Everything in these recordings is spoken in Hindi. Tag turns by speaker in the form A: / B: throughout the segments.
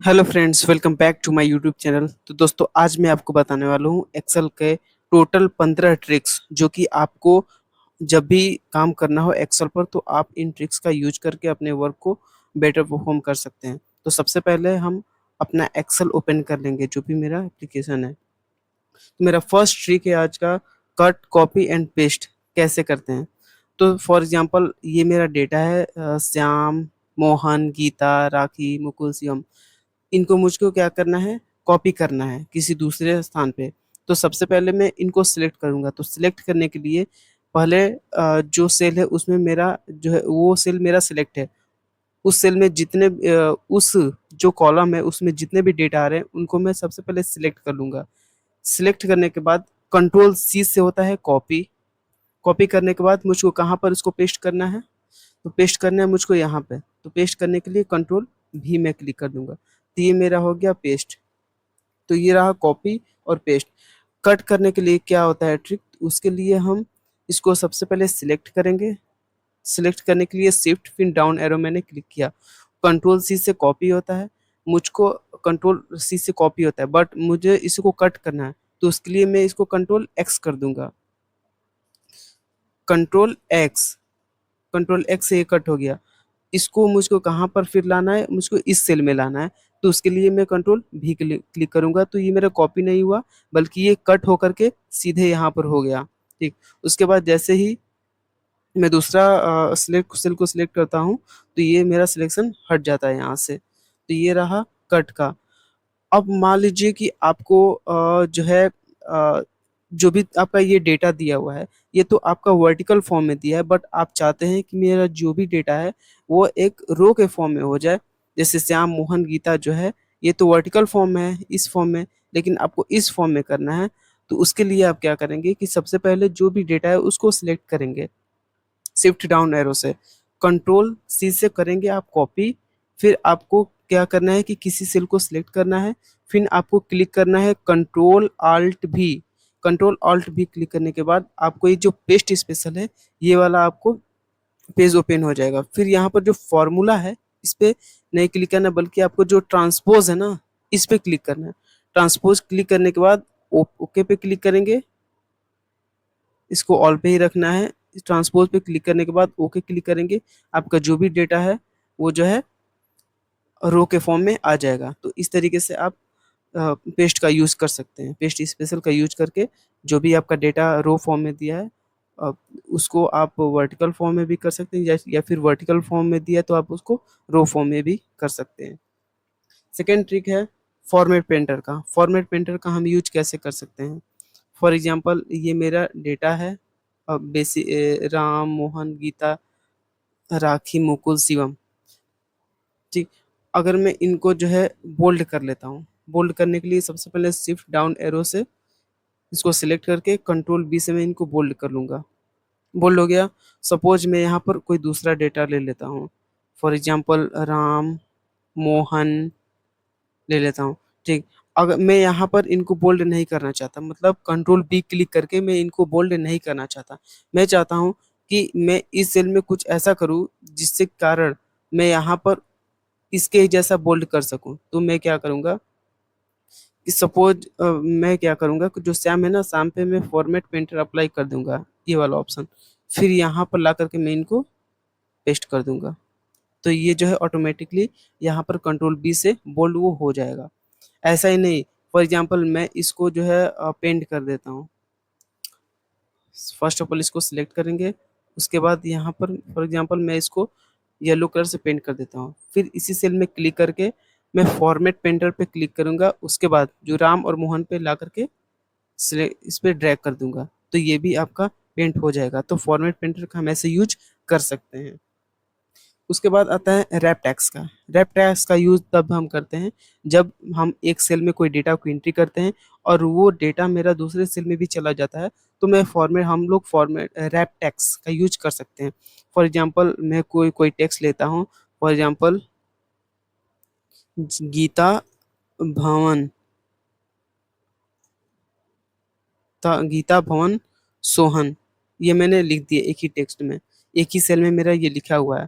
A: Hello friends, welcome back to my YouTube channel. तो दोस्तों, आज मैं आपको बताने वाला हूँ एक्सेल के टोटल 15 ट्रिक्स, जो कि आपको जब भी काम करना हो एक्सेल पर तो आप इन ट्रिक्स का यूज करके अपने वर्क को बेटर परफॉर्म कर सकते हैं। तो सबसे पहले हम अपना एक्सेल ओपन कर लेंगे, जो भी मेरा एप्लीकेशन है। तो मेरा फर्स्ट ट्रिक है आज का, कट कॉपी एंड पेस्ट कैसे करते हैं। तो फॉर एग्जांपल ये मेरा डेटा है, श्याम, मोहन, गीता, राखी, मुकुल, शिवम। इनको मुझको क्या करना है, कॉपी करना है किसी दूसरे स्थान पे। तो सबसे पहले मैं इनको सिलेक्ट करूंगा। तो सिलेक्ट करने के लिए पहले जो सेल है उसमें मेरा जो है वो सेल मेरा सिलेक्ट है। उस सेल में जितने उस जो कॉलम है उसमें जितने भी डेटा आ रहे हैं उनको मैं सबसे पहले सिलेक्ट कर लूंगा। सिलेक्ट करने के बाद कंट्रोल सी से होता है कॉपी। कॉपी करने के बाद मुझको कहाँ पर उसको पेस्ट करना है, तो पेस्ट करना है मुझको यहाँ पे। तो पेस्ट करने के लिए कंट्रोल भी मैं क्लिक कर दूंगा। तो ये मेरा हो गया पेस्ट। तो ये रहा कॉपी और पेस्ट। कट करने के लिए क्या होता है ट्रिक, उसके लिए हम इसको सबसे पहले सिलेक्ट करेंगे। सिलेक्ट करने के लिए शिफ्ट फिर डाउन एरो मैंने क्लिक किया। कंट्रोल सी से कॉपी होता है, मुझको कंट्रोल सी से कॉपी होता है, बट मुझे इसको कट करना है। तो उसके लिए मैं इसको कंट्रोल एक्स कर दूंगा। कंट्रोल एक्स, कंट्रोल एक्स से ये कट हो गया। इसको मुझको कहाँ पर फिर लाना है, मुझको इस सेल में लाना है। तो उसके लिए मैं कंट्रोल भी क्लिक करूंगा। तो ये मेरा कॉपी नहीं हुआ, बल्कि ये कट होकर के सीधे यहाँ पर हो गया। ठीक। उसके बाद जैसे ही मैं दूसरा सिलेक्ट सेल को सिलेक्ट करता हूँ तो ये मेरा सिलेक्शन हट जाता है यहाँ से। तो ये रहा कट का। अब मान लीजिए कि आपको जो है जो भी आपका ये डेटा दिया हुआ है, ये तो आपका वर्टिकल फॉर्म में दिया है, बट आप चाहते हैं कि मेरा जो भी डेटा है वो एक रो के फॉर्म में हो जाए। जैसे श्याम, मोहन, गीता जो है ये तो वर्टिकल फॉर्म में है, इस फॉर्म में, लेकिन आपको इस फॉर्म में करना है। तो उसके लिए आप क्या करेंगे कि सबसे पहले जो भी डेटा है उसको सिलेक्ट करेंगे शिफ्ट डाउन एरो से। कंट्रोल सी से करेंगे आप कॉपी। फिर आपको क्या करना है कि किसी सेल को सिलेक्ट करना है। फिर आपको क्लिक करना है कंट्रोल आल्ट भी। कंट्रोल आल्ट भी क्लिक करने के बाद आपको ये जो पेस्ट स्पेशल है ये वाला आपको पेज ओपन हो जाएगा। फिर यहाँ पर जो फॉर्मूला है इस पे नहीं क्लिक करना, बल्कि आपको जो ट्रांसपोज है ना इस पे क्लिक करना है। ट्रांसपोज क्लिक करने के बाद ओके पे क्लिक करेंगे। इसको ऑल पे ही रखना है। ट्रांसपोज पे क्लिक करने के बाद ओके क्लिक करेंगे। आपका जो भी डेटा है वो जो है रो के फॉर्म में आ जाएगा। तो इस तरीके से आप पेस्ट का यूज कर सकते हैं। पेस्ट स्पेशल का यूज करके जो भी आपका डेटा रो फॉर्म में दिया है अ, उसको आप वर्टिकल फॉर्म में भी कर सकते हैं, या फिर वर्टिकल फॉर्म में दिया है तो आप उसको रो फॉर्म में भी कर सकते हैं। सेकेंड ट्रिक है फॉर्मेट पेंटर का। फॉर्मेट पेंटर का हम यूज कैसे कर सकते हैं। फॉर एग्जांपल ये मेरा डेटा है, राम, मोहन, गीता, राखी, मुकुल, शिवम। ठीक। अगर मैं इनको जो है बोल्ड कर लेता हूँ। बोल्ड करने के लिए सबसे पहले शिफ्ट डाउन एरो से इसको सिलेक्ट करके कंट्रोल बी से मैं इनको बोल्ड कर लूंगा। बोल्ड हो गया। सपोज मैं यहाँ पर कोई दूसरा डेटा ले लेता हूँ। फॉर एग्जांपल राम, मोहन ले लेता हूँ। ठीक। अगर मैं यहाँ पर इनको बोल्ड नहीं करना चाहता, मतलब कंट्रोल बी क्लिक करके मैं इनको बोल्ड नहीं करना चाहता। मैं चाहता हूँ कि मैं इस सेल में कुछ ऐसा करूँ जिससे कारण मैं यहाँ पर इसके ही जैसा बोल्ड कर सकूं। तो मैं क्या करूंगा कि सपोज मैं क्या करूंगा कि जो सैम है ना, सैम पे मैं फॉर्मेट पेंटर अप्लाई कर दूंगा, ये वाला ऑप्शन। फिर यहाँ पर ला करके मैं इनको पेस्ट कर दूंगा। तो ये जो है ऑटोमेटिकली यहाँ पर कंट्रोल बी से बोल्ड वो हो जाएगा। ऐसा ही नहीं, फॉर एग्जांपल मैं इसको जो है पेंट कर देता हूँ। फर्स्ट ऑफ ऑल इसको सिलेक्ट करेंगे। उसके बाद यहाँ पर फॉर एग्जांपल मैं इसको येलो कलर से पेंट कर देता हूँ। फिर इसी सेल में क्लिक करके मैं फॉर्मेट पेंटर पे क्लिक करूंगा। उसके बाद जो राम और मोहन पे ला करके इस पे ड्रैग कर दूंगा। तो ये भी आपका पेंट हो जाएगा। तो फॉर्मेट पेंटर का हम ऐसे यूज कर सकते हैं। उसके बाद आता है रैप टैग्स का। रैप टैग्स का यूज तब हम करते हैं जब हम एक सेल में कोई डेटा को एंट्री करते हैं और वो डेटा मेरा दूसरे सेल में भी चला जाता है। तो मैं फॉर्मेट हम लोग फॉर्मेट रैप टैग्स का यूज कर सकते हैं। फॉर एग्जांपल मैं कोई कोई टेक्स्ट लेता हूँ। फॉर एग्जांपल गीता भवन, गीता भवन सोहन, ये मैंने लिख दिया एक ही टेक्स्ट में। एक ही सेल में मेरा ये लिखा हुआ है।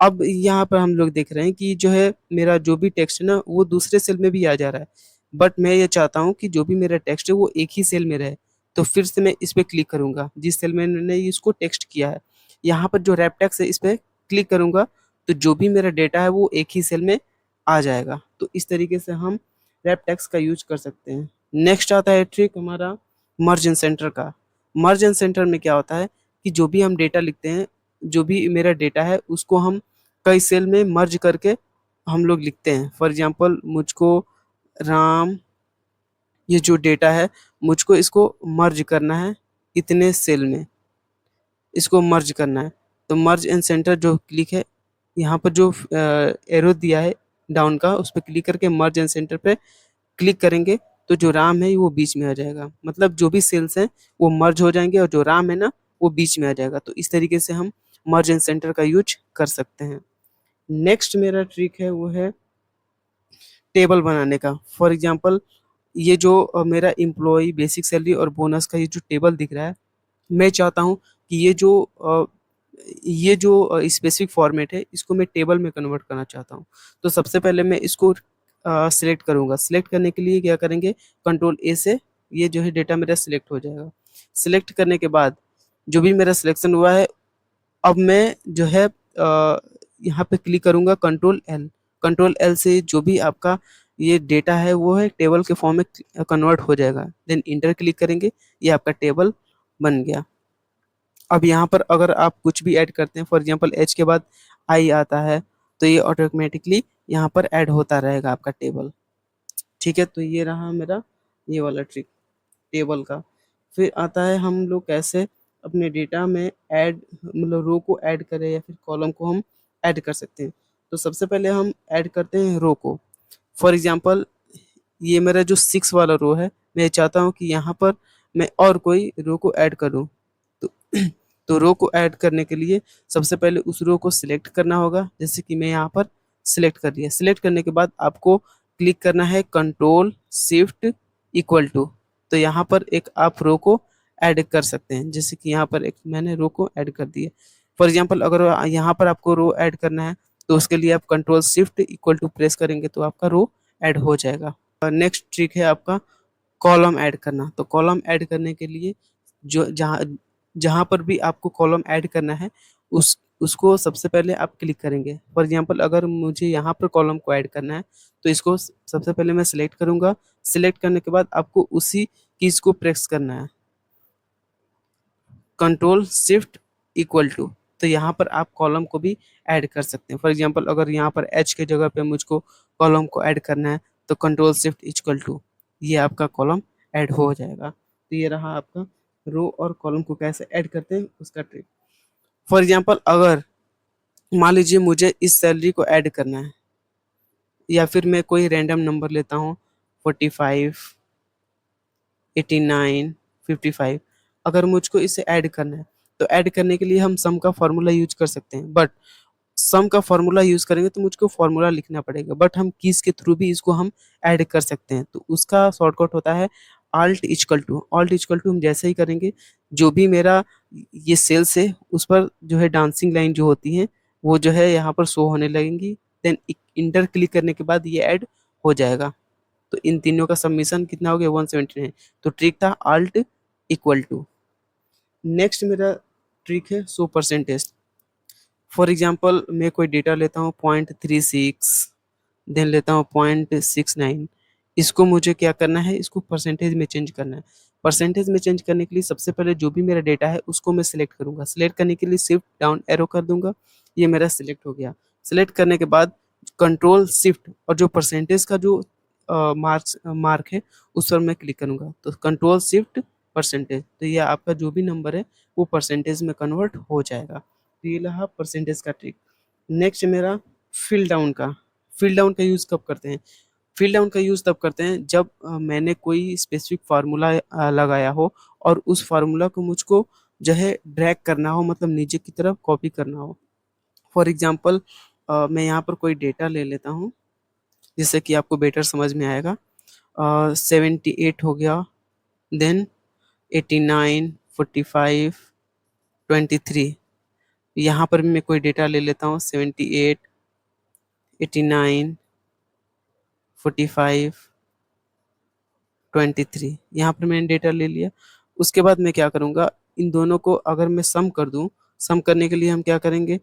A: अब यहाँ पर हम लोग देख रहे हैं कि जो है मेरा जो भी टेक्स्ट है ना वो दूसरे सेल में भी आ जा रहा है, बट मैं ये चाहता हूँ कि जो भी मेरा टेक्स्ट है वो एक ही सेल में रहे। तो फिर से मैं इस पे क्लिक करूंगा जिस सेल में मैंने इसको टेक्स्ट किया है, यहाँ पर जो रैप टेक्स्ट है इस पे क्लिक करूंगा तो जो भी मेरा डेटा है वो एक ही सेल में आ जाएगा। तो इस तरीके से हम रैप टेक्स्ट का यूज कर सकते हैं। नेक्स्ट आता है ट्रिक हमारा मर्ज एंड सेंटर का। मर्ज एंड सेंटर में क्या होता है कि जो भी हम डेटा लिखते हैं, जो भी मेरा डेटा है उसको हम कई सेल में मर्ज करके हम लोग लिखते हैं। फॉर एग्जांपल मुझको राम, ये जो डेटा है मुझको इसको मर्ज करना है इतने सेल में, इसको मर्ज करना है। तो मर्ज एंड सेंटर जो क्लिक है, यहाँ पर जो एरो दिया है डाउन का उस पर क्लिक करके मर्ज एंड सेंटर पे क्लिक करेंगे तो जो राम है वो बीच में आ जाएगा। मतलब जो भी सेल्स हैं वो मर्ज हो जाएंगे और जो राम है ना वो बीच में आ जाएगा। तो इस तरीके से हम मर्ज एंड सेंटर का यूज कर सकते हैं। नेक्स्ट मेरा ट्रिक है वो है टेबल बनाने का। फॉर एग्जांपल ये जो मेरा एम्प्लॉय बेसिक सैलरी और बोनस का ये जो टेबल दिख रहा है, मैं चाहता हूँ कि ये जो स्पेसिफिक फॉर्मेट है इसको मैं टेबल में कन्वर्ट करना चाहता हूँ। तो सबसे पहले मैं इसको सिलेक्ट करूँगा। सिलेक्ट करने के लिए क्या करेंगे, कंट्रोल ए से ये जो है डेटा मेरा सिलेक्ट हो जाएगा। सिलेक्ट करने के बाद जो भी मेरा सिलेक्शन हुआ है, अब मैं जो है यहाँ पे क्लिक करूंगा कंट्रोल एल। कंट्रोल एल से जो भी आपका ये डेटा है वो है टेबल के फॉर्म में कन्वर्ट हो जाएगा। देन इंटर क्लिक करेंगे, ये आपका टेबल बन गया। अब यहाँ पर अगर आप कुछ भी ऐड करते हैं, फॉर एग्जांपल एच के बाद आई आता है, तो ये ऑटोमेटिकली यहाँ पर ऐड होता रहेगा आपका टेबल। ठीक है, तो ये रहा मेरा ये वाला ट्रिक टेबल का। फिर आता है हम लोग कैसे अपने डेटा में ऐड, मतलब रो को ऐड करें या फिर कॉलम को हम ऐड कर सकते हैं। तो सबसे पहले हम ऐड करते हैं रो को। फॉर एग्जांपल ये मेरा जो 6 वाला रो है, मैं चाहता हूँ कि यहाँ पर मैं और कोई रो को ऐड करूँ। तो तो रो को ऐड करने के लिए सबसे पहले उस रो को सिलेक्ट करना होगा, जैसे कि मैं यहाँ पर सिलेक्ट कर लिया। सिलेक्ट करने के बाद आपको क्लिक करना है कंट्रोल शिफ्ट इक्वल टू। तो यहाँ पर एक आप रो को ऐड कर सकते हैं, जैसे कि यहाँ पर एक मैंने रो को ऐड कर दिया। फॉर एग्जांपल अगर यहाँ पर आपको रो ऐड करना है तो उसके लिए आप control shift equal to press करेंगे तो आपका रो ऐड हो जाएगा। नेक्स्ट ट्रिक है आपका कॉलम ऐड करना। तो कॉलम ऐड करने के लिए जो जहाँ जहाँ पर भी आपको कॉलम ऐड करना है उसको सबसे पहले आप क्लिक करेंगे। फॉर एग्जांपल अगर मुझे यहाँ पर कॉलम को ऐड करना है तो इसको सबसे पहले मैं सिलेक्ट करूंगा। सिलेक्ट करने के बाद आपको उसी कीज को प्रेस करना है, कंट्रोल शिफ्ट इक्वल टू। तो यहाँ पर आप कॉलम को भी ऐड कर सकते हैं। फॉर एग्जांपल अगर यहाँ पर एच के जगह पे मुझको कॉलम को ऐड करना है तो कंट्रोल शिफ्ट इक्वल टू, ये आपका कॉलम ऐड हो जाएगा। तो ये रहा आपका रो और कॉलम को कैसे ऐड करते हैं उसका ट्रिक। फॉर एग्जांपल अगर मान लीजिए मुझे इस सैलरी को ऐड करना है, या फिर मैं कोई रैंडम नंबर लेता हूँ 45, 89, 55, अगर मुझको इसे ऐड करना है तो ऐड करने के लिए हम सम का फॉर्मूला यूज कर सकते हैं। बट सम का फॉर्मूला यूज करेंगे तो मुझको फॉर्मूला लिखना पड़ेगा, बट हम कीज के थ्रू भी इसको हम ऐड कर सकते हैं। तो उसका शॉर्टकट होता है alt equal to. Alt equal to हम जैसे ही करेंगे जो भी मेरा ये सेल्स है उस पर जो है डांसिंग लाइन जो होती है वो जो है यहाँ पर शो होने लगेंगी। देन इंटर क्लिक करने के बाद ये ऐड हो जाएगा। तो इन तीनों का सबमिशन कितना हो गया, 179। तो ट्रिक था आल्ट इक्वल टू। नेक्स्ट मेरा ट्रिक है शो परसेंटेज। फॉर एग्जांपल मैं कोई डेटा लेता हूँ 0.36, देन लेता हूँ 0.69। इसको मुझे क्या करना है, इसको परसेंटेज में चेंज करना है। परसेंटेज में चेंज करने के लिए सबसे पहले जो भी मेरा डेटा है उसको मैं सिलेक्ट करूंगा। सिलेक्ट करने के लिए शिफ्ट डाउन एरो कर दूंगा, ये मेरा सिलेक्ट हो गया। सिलेक्ट करने के बाद कंट्रोल शिफ्ट और जो परसेंटेज का जो मार्क है उस पर मैं क्लिक करूंगा। तो कंट्रोल शिफ्ट परसेंटेज, तो ये आपका जो भी नंबर है वो परसेंटेज में कन्वर्ट हो जाएगा। तो ये रहा परसेंटेज का ट्रिक। नेक्स्ट मेरा फिल डाउन का। फिल डाउन का यूज़ कब करते हैं, फिल डाउन का यूज़ तब करते हैं जब मैंने कोई स्पेसिफिक फार्मूला लगाया हो और उस फार्मूला को मुझको जो है ड्रैग करना हो, मतलब नीचे की तरफ कॉपी करना हो। फॉर एग्जांपल मैं यहाँ पर कोई डेटा ले लेता हूँ जिससे कि आपको बेटर समझ में आएगा। 78 हो गया, देन 89, 45, 23। यहाँ पर भी मैं कोई डेटा ले लेता हूँ 78, 89, 45, 23। यहाँ पर मैंने डेटा ले लिया। उसके बाद मैं क्या करूँगा, इन दोनों को अगर मैं सम कर दूँ, सम करने के लिए हम क्या करेंगे,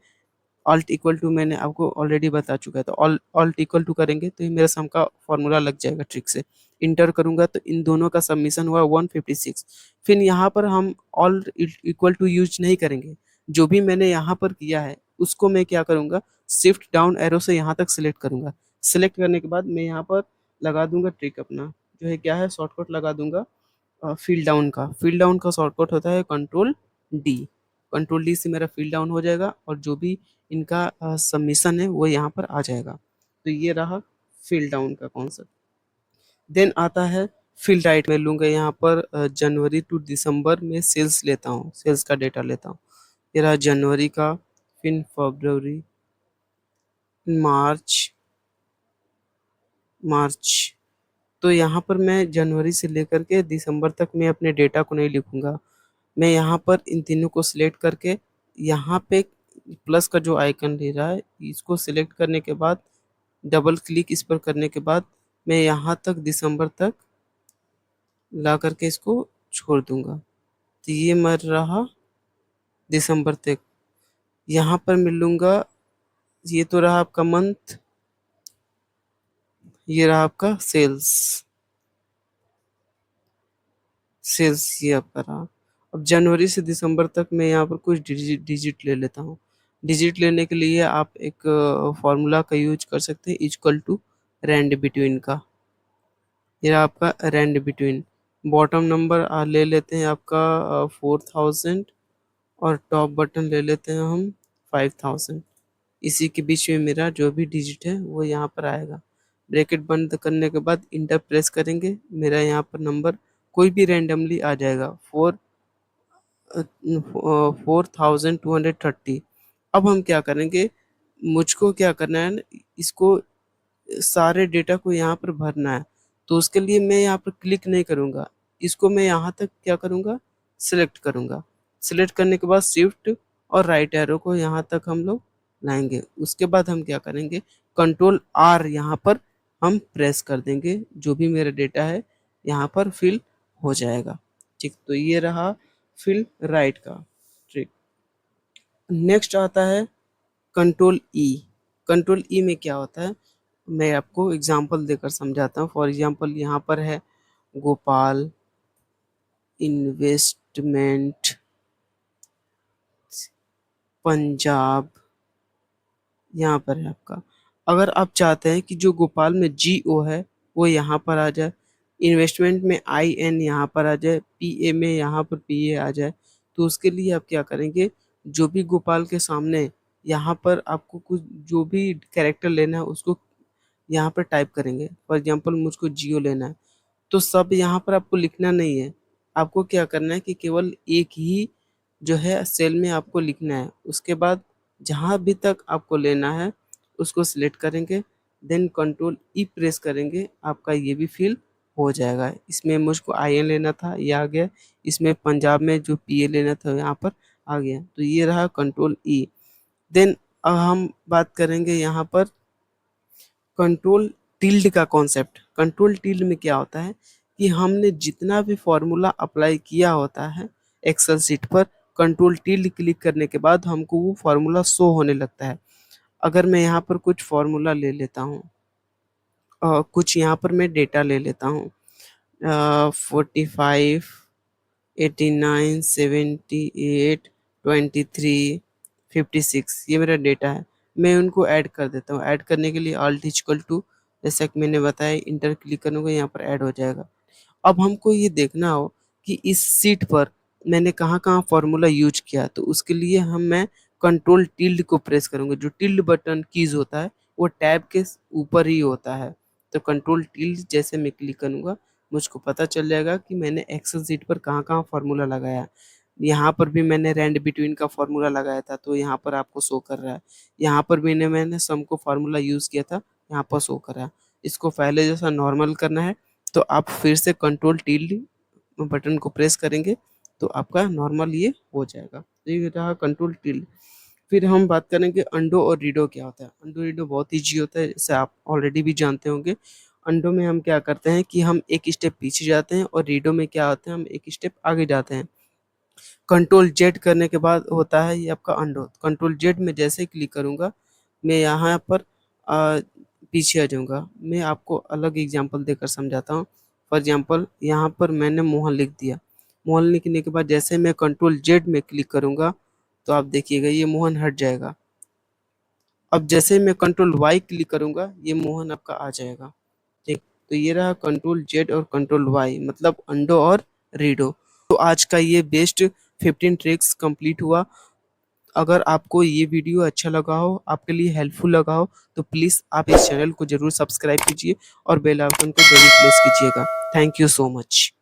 A: ऑल्ट इक्वल टू मैंने आपको ऑलरेडी बता चुका है, तो ऑल्ट इक्वल टू करेंगे तो ये मेरा सम का फॉर्मूला लग जाएगा ट्रिक से। इंटर करूंगा तो इन दोनों का सबमिशन हुआ 156। फिर यहाँ पर हम ऑल्ट इक्वल टू यूज नहीं करेंगे, जो भी मैंने यहाँ पर किया है उसको मैं क्या करूंगा, शिफ्ट डाउन एरो से यहाँ तक सिलेक्ट करूंगा। सिलेक्ट करने के बाद मैं यहाँ पर लगा दूंगा ट्रिक अपना, जो है क्या है, शॉर्टकट लगा दूंगा फील डाउन का। फील डाउन का शॉर्टकट होता है कंट्रोल डी। कंट्रोल डी से मेरा फील डाउन हो जाएगा और जो भी इनका सबमिशन है वो यहाँ पर आ जाएगा। तो ये रहा फील डाउन का कॉन्सेप्ट। देन आता है फील राइट। मैं लूँगा यहाँ पर जनवरी टू दिसंबर में सेल्स लेता हूँ, सेल्स का डेटा लेता हूँ। ये रहा जनवरी का, फिर फरवरी, मार्च, मार्च। तो यहाँ पर मैं जनवरी से लेकर के दिसंबर तक मैं अपने डेटा को नहीं लिखूंगा। मैं यहाँ पर इन तीनों को सिलेक्ट करके यहाँ पे प्लस का जो आइकन दे रहा है इसको सिलेक्ट करने के बाद डबल क्लिक इस पर करने के बाद मैं यहाँ तक दिसंबर तक ला करके इसको छोड़ दूंगा। तो ये मर रहा दिसंबर तक। यहाँ पर मिलूंगा, ये तो रहा आपका मंथ, ये रहा आपका सेल्स, सेल्स ये आपका रहा। अब जनवरी से दिसंबर तक मैं यहाँ पर कुछ डिजिट ले लेता हूँ। डिजिट लेने के लिए आप एक फॉर्मूला का यूज कर सकते हैं, इक्वल टू रैंड बिटवीन का। ये रहा आपका रैंड बिटवीन। बॉटम नंबर ले लेते हैं आपका 4000 और टॉप बटन ले लेते हैं हम 5000। इसी के बीच में मेरा जो भी डिजिट है वो यहाँ पर आएगा। ब्रैकेट बंद करने के बाद इंटर प्रेस करेंगे, मेरा यहाँ पर नंबर कोई भी रैंडमली आ जाएगा, 4230। अब हम क्या करेंगे, मुझको क्या करना है, इसको सारे डेटा को यहाँ पर भरना है। तो उसके लिए मैं यहाँ पर क्लिक नहीं करूँगा, इसको मैं यहाँ तक क्या करूँगा, सिलेक्ट करूँगा। सिलेक्ट करने के बाद शिफ्ट और राइट एरो को यहाँ तक हम लोग लाएंगे। उसके बाद हम क्या करेंगे, कंट्रोल आर यहाँ पर हम प्रेस कर देंगे, जो भी मेरा डेटा है यहाँ पर फिल हो जाएगा। ठीक, तो ये रहा फिल राइट का ट्रिक। नेक्स्ट आता है कंट्रोल ई। कंट्रोल ई में क्या होता है, मैं आपको एग्जांपल देकर समझाता हूँ। फॉर एग्जांपल यहाँ पर है गोपाल इन्वेस्टमेंट पंजाब, यहाँ पर है आपका। अगर आप चाहते हैं कि जो गोपाल में जी ओ है वो यहाँ पर आ जाए, इन्वेस्टमेंट में आई एन यहाँ पर आ जाए, पी ए में यहाँ पर पी ए आ जाए, तो उसके लिए आप क्या करेंगे, जो भी गोपाल के सामने यहाँ पर आपको कुछ जो भी कैरेक्टर लेना है उसको यहाँ पर टाइप करेंगे। फॉर एग्जांपल मुझको जियो लेना है, तो सब यहाँ पर आपको लिखना नहीं है। आपको क्या करना है कि केवल एक ही जो है सेल में आपको लिखना है। उसके बाद जहाँ भी तक आपको लेना है उसको सिलेक्ट करेंगे, देन कंट्रोल ई प्रेस करेंगे, आपका ये भी फिल हो जाएगा। इसमें मुझको आई एन लेना था, ये आ गया। इसमें पंजाब में जो पी ए लेना था यहाँ पर आ गया। तो ये रहा कंट्रोल ई। देन अब हम बात करेंगे यहाँ पर कंट्रोल टिल्ड का कॉन्सेप्ट। कंट्रोल टिल्ड में क्या होता है कि हमने जितना भी फॉर्मूला अप्लाई किया होता है एक्सेल शीट पर, कंट्रोल टिल्ड क्लिक करने के बाद हमको वो फॉर्मूला शो होने लगता है। अगर मैं यहाँ पर कुछ फॉर्मूला ले लेता हूँ, कुछ यहाँ पर मैं डेटा ले लेता हूँ, 45, 89, 78, 23, 56, ये मेरा डेटा है। मैं उनको ऐड कर देता हूँ। ऐड करने के लिए ऑल्ट इक्वल टू, जैसा कि मैंने बताया, इंटर क्लिक करूँगा, यहाँ पर ऐड हो जाएगा। अब हमको ये देखना हो कि इस सीट पर मैंने कहाँ कहाँ फॉर्मूला यूज किया, तो उसके लिए मैं कंट्रोल टिल्ड को प्रेस करूँगा। जो टिल्ड बटन कीज होता है वो टैब के ऊपर ही होता है। तो कंट्रोल टिल्ड जैसे मैं क्लिक करूँगा मुझको पता चल जाएगा कि मैंने एक्सेल शीट पर कहाँ कहाँ फॉर्मूला लगाया। यहाँ पर भी मैंने रैंड बिटवीन का फॉर्मूला लगाया था, तो यहाँ पर आपको शो कर रहा है। यहाँ पर भी मैंने सम को फॉर्मूला यूज़ किया था, यहाँ पर शो कर रहा है। इसको पहले जैसा नॉर्मल करना है तो आप फिर से कंट्रोल टिल्ड बटन को प्रेस करेंगे तो आपका नॉर्मल ये हो जाएगा। तो ये रहा कंट्रोल टिल्ड। फिर हम बात करेंगे अंडो और रीडो क्या होता है। अंडो रीडो बहुत ईजी होता है, जैसे आप ऑलरेडी भी जानते होंगे। अंडो में हम क्या करते हैं कि हम एक स्टेप पीछे जाते हैं, और रीडो में क्या होता है हम एक स्टेप आगे जाते हैं। कंट्रोल जेड करने के बाद होता है ये आपका अंडो। कंट्रोल जेड में जैसे ही क्लिक करूँगा, मैं यहाँ पर पीछे आ जाऊँगा। मैं आपको अलग एग्जांपल देकर समझाता हूँ। फॉर एग्जांपल यहाँ पर मैंने मोहन लिख दिया। मोहन लिखने के बाद जैसे मैं कंट्रोल जेड में क्लिक करूँगा, तो आप देखिएगा ये मोहन हट जाएगा। अब जैसे मैं कंट्रोल वाई क्लिक करूँगा, ये मोहन आपका आ जाएगा। ठीक, तो ये रहा कंट्रोल जेड और कंट्रोल वाई, मतलब अंडो और रीडो। तो आज का ये बेस्ट 15 ट्रिक्स कंप्लीट हुआ। अगर आपको ये वीडियो अच्छा लगा हो, आपके लिए हेल्पफुल लगा हो, तो प्लीज़ आप इस चैनल को ज़रूर सब्सक्राइब कीजिए और बेल आइकन को ज़रूर प्रेस कीजिएगा। Thank you so much.